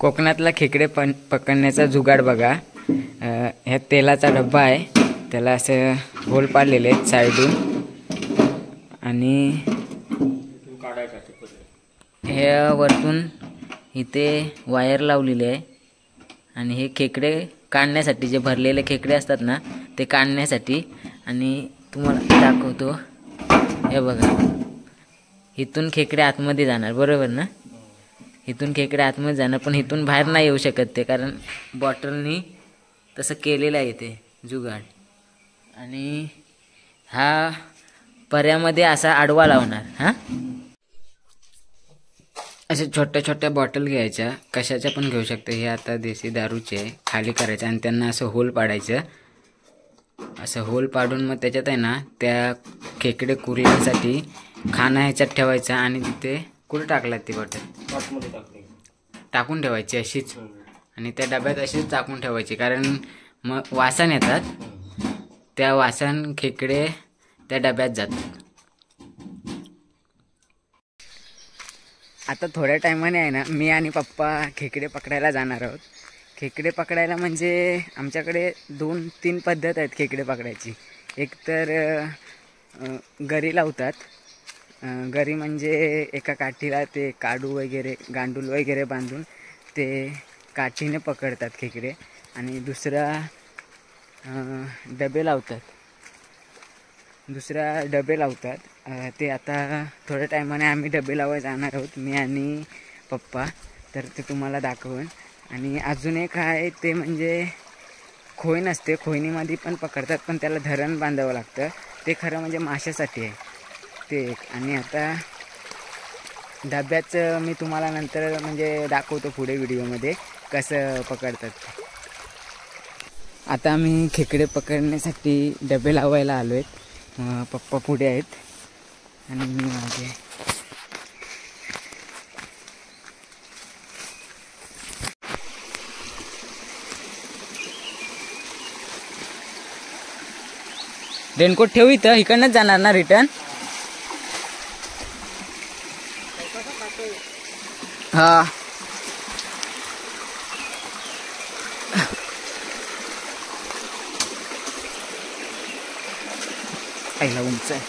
कोकणातला खेकडे पकडण्याचा जुगाड बघा। ह्या तेलाचा डब्बा आहे, त्याला असं होल पाडलेले आहेत साईडून आणि हे वरतून इथे वायर लावलेली आहे आणि हे खेकडे काढण्यासाठी, जे भरलेले खेकडे असतात ना ते काढण्यासाठी। आणि तुम्हाला दाखवतो, हे बघा इथून खेकडे आतमध्ये जाणार, बरोबर ना? इथून खेकडे आतमध्ये जाणार, पण इथून बाहेर नाही येऊ शकत ते, कारण बॉटलनी तसं केलेलं आहे ते जुगाड। आणि हा पर्यामध्ये असा आडवा लावणार, हा अशा छोट्या छोट्या बॉटल घ्यायच्या, कशाच्या पण घेऊ शकते। हे आता देशी दारूचे खाली करायचं आणि त्यांना असं होल पाडायचं। असं होल पाडून मग त्याच्यात आहे ना त्या खेकडे कुरण्यासाठी खाना ह्याच्यात ठेवायचा आणि तिथे कुठे टाकलात ती बॉटल टाकून ठेवायची अशीच, आणि त्या डब्यात अशीच टाकून ठेवायची, कारण मग वासन येतात, त्या वासन खेकडे त्या डब्यात जातात। आता थोड्या टायमाने आहे ना मी आणि पप्पा खेकडे पकडायला जाणार आहोत। खेकडे पकडायला म्हणजे आमच्याकडे 2-3 पद्धत आहेत खेकडे पकडायची। एक तर गरी लावतात, गरी म्हणजे एका काठीला ते काडू वगैरे गांडूल वगैरे बांधून ते काठीने पकडतात खेकडे। आणि दुसरा डबे लावतात, ते आता थोड्या टायमाने आम्ही डबे लावायला जाणार आहोत, मी आणि पप्पा, तर ते तुम्हाला दाखवेन। आणि अजून एक आहे ते म्हणजे खोईन असते, खोईनीमध्ये पण पकडतात, पण त्याला धरण बांधावं लागतं, ते खरं म्हणजे माशासाठी आहे ते एक। आणि आता डब्याचं मी तुम्हाला नंतर म्हणजे दाखवतो पुढे व्हिडिओमध्ये कसं पकडतात। आता आम्ही खेकडे पकडण्यासाठी डबे लावायला आलो आहेत, पप्पा पुढे आहेत आणि मी मागे। रेनकोट ठेवू इथं, इकडनंच जाणार ना रिटर्न? हा आईला उंच आहे।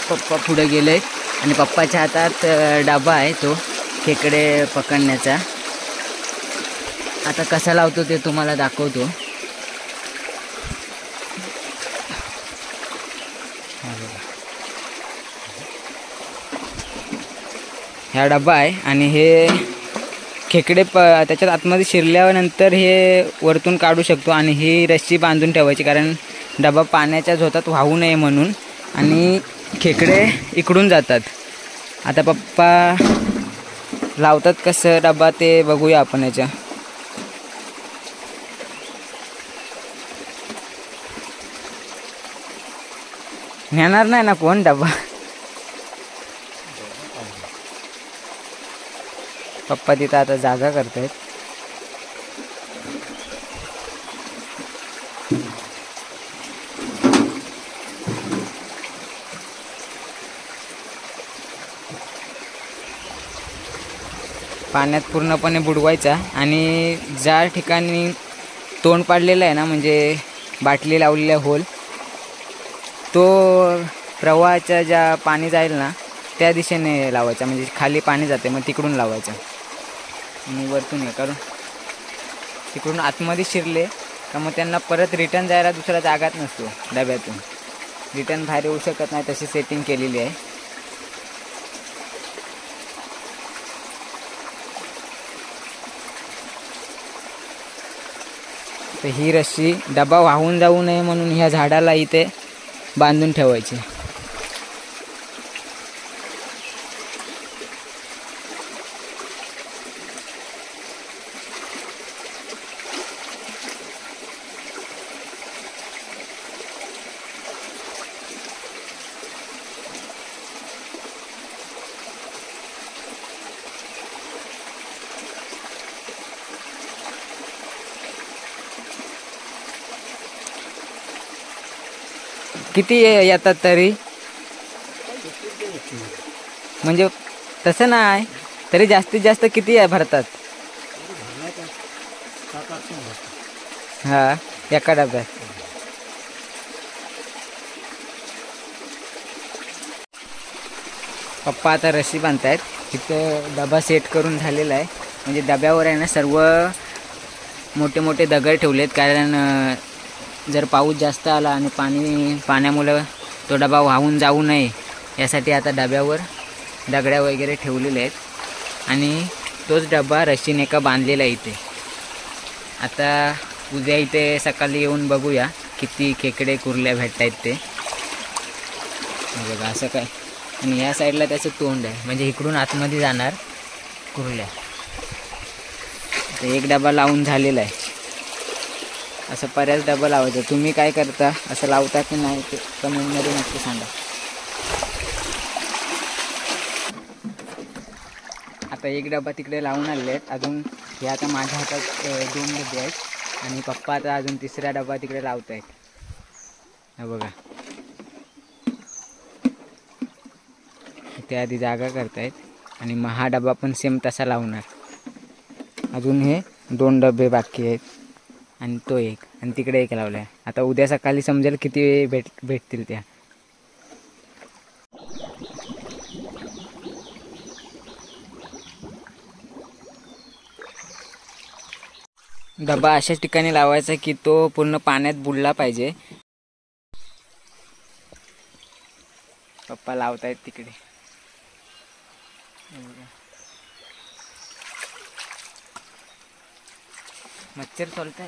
पप्पा पुढे गेले आणि पप्पाच्या हातात डबा आहे तो खेकडे पकडण्याचा। आता कसा लावतो ते तुम्हाला दाखवतो। हा डबा आहे आणि हे खेकडे त्याच्यात आतमध्ये शिरल्यानंतर हे वरतून काढू शकतो आणि ही रस्सी बांधून ठेवायची, कारण डबा पाण्याच्या झोतात वाहू नये म्हणून, आणि खेकडे इकडून जातात। आता पप्पा लावतात कसं डबा ते बघूया आपण याच्या। नेणार नाही ना कोण डबा? पप्पा तिथं आता जागा करतायत। पाण्यात पूर्णपणे बुडवायचा आणि ज्या ठिकाणी तोंड पाडलेलं आहे ना, म्हणजे बाटली लावलेला होल, तो प्रवाहाच्या ज्या पाणी जाईल ना त्या दिशेने लावायचा, म्हणजे खाली पाणी जाते मग तिकडून लावायचं। आणि वरतून हे करून तिकडून आतमध्ये शिरले का मग त्यांना परत रिटर्न जायला दुसरा जागाच नसतो, डब्यातून रिटर्न बाहेर येऊ शकत नाही, तशी सेटिंग केलेली आहे। तर ही रस्सी डबा वाहून जाऊ नये म्हणून ह्या झाडाला इथे बांधून ठेवायची। किती येतात तरी? म्हणजे तसं नाही, तरी जास्तीत जास्त किती आहे भरतात? हा, एका डब्यात. पप्पा आता रशी बांधतायत. तिथं डबा सेट करून झालेला आहे. म्हणजे डब्यावर आहे ना सर्व मोठे मोठे दगड ठेवलेत, कारण जर पाऊस जास्त आला आणि पाण्यामुळे तो डबा वाहून जाऊ नये यासाठी आता डब्यावर दगड्या वगैरे ठेवलेले आहेत. आणि तोच डबा रशीने का बांधलेला आहे इथे. आता उद्या इथे सकाळी येऊन बघूया किती खेकडे कुर्ल्या भेटत आहेत ते. बघा असं काय. आणि या साईडला त्याचं तोंड आहे, म्हणजे इकडून आतमध्ये जाणार कुर्ल्या. एक डबा लावून झालेला आहे. असं बऱ्याच डबा लावायचं. तुम्ही काय करता, असं लावता की नाही ते कमेंटमध्ये नक्की सांगा. आता एक डबा तिकडे लावून आलेले आहेत. अजून हे आता माझ्या हातात 2 डबे आहेत. आणि पप्पा आता अजून तिसरा डबा तिकडे लावत आहेत. हा बघा, ते आधी जागा करतायत आणि मग हा डबा पण सेम तसा लावणार. अजून हे 2 डबे बाकी आहेत आणि तो एक, आणि तिकडे एक लावला आहे. आता उद्या सकाळी समजेल किती भेटतील त्या. डबा अशाच ठिकाणी लावायचा की तो पूर्ण पाण्यात बुडला पाहिजे. पप्पा लावतायत तिकडे. मच्छर चालताय.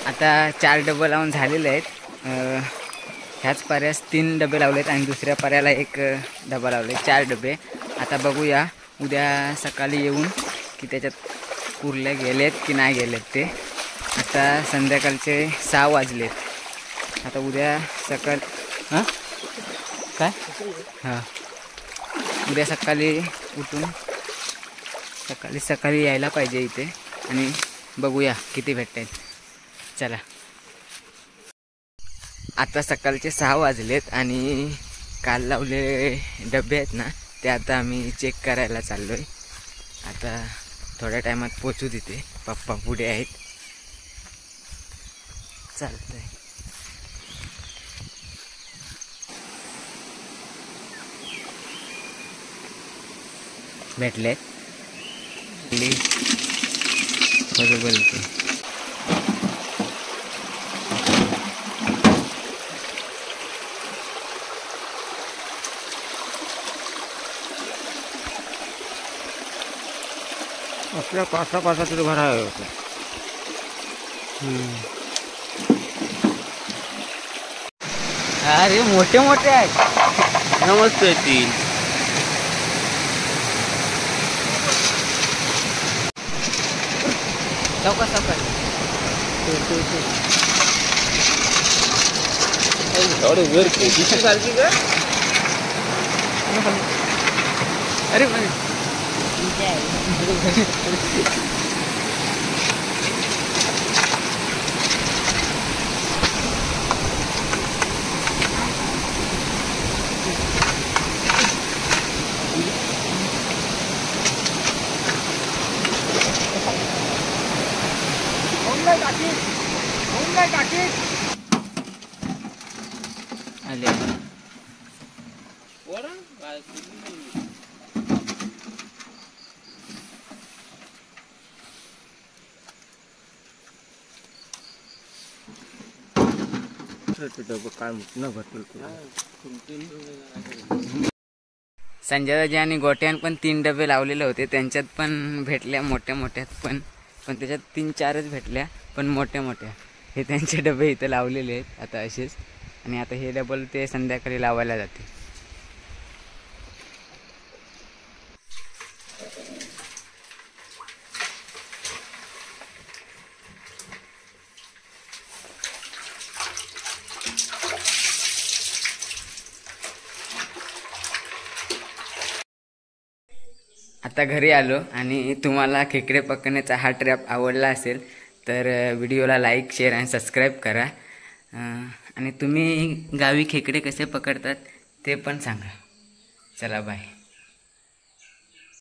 आता 4 डबे लावून झालेले आहेत. ह्याच पर्यास 3 डबे लावलेत आणि दुसऱ्या पर्याला 1 डबा लावले. 4 डबे. आता बघूया उद्या सकाळी येऊन की त्याच्यात कुर्ल्या गेलेत की नाही गेलेत ते. आता संध्याकाळचे 6 वाजलेत. आता उद्या सकाळ काय हां उद्या सकाळी उठून सकाळी यायला पाहिजे इथे आणि बघूया किती भेटत आहेत. चला, आता सकाळचे 6 वाजलेत आणि काल लावले डबे आहेत ना ते आता आम्ही चेक करायला चाललो आहे. आता थोड्या टायमात पोचू तिथे. पप्पा पुढे आहेत. चालतंय. भेटले बरोबर ते. आपल्या पासा तिथे भरा होतं. अरे मोठे मोठे आहेत. नमस्ते येतील. सावकाश थोडे वर दिशी सारखी का? अरे आले. संजयजी आणि गोट्यान पण 3 डबे लावलेले होते. त्यांच्यात पण भेटल्या मोठ्या मोठ्यात पण त्याच्यात 3-4च भेटल्या पण मोठ्या मोठ्या. हे त्यांचे डबे इथं लावलेले आहेत आता असेच. आणि आता हे डबल ते संध्याकाळी लावायला जाते. आता घरी आलो आणि तुम्हाला खेकडे पकडण्याचा हा ट्रॅप आवडला असेल तर व्हिडिओला लाईक शेअर आणि सबस्क्राईब करा. आणि तुम्ही गावी खेकडे कसे पकडतात ते पण सांगा. चला बाय.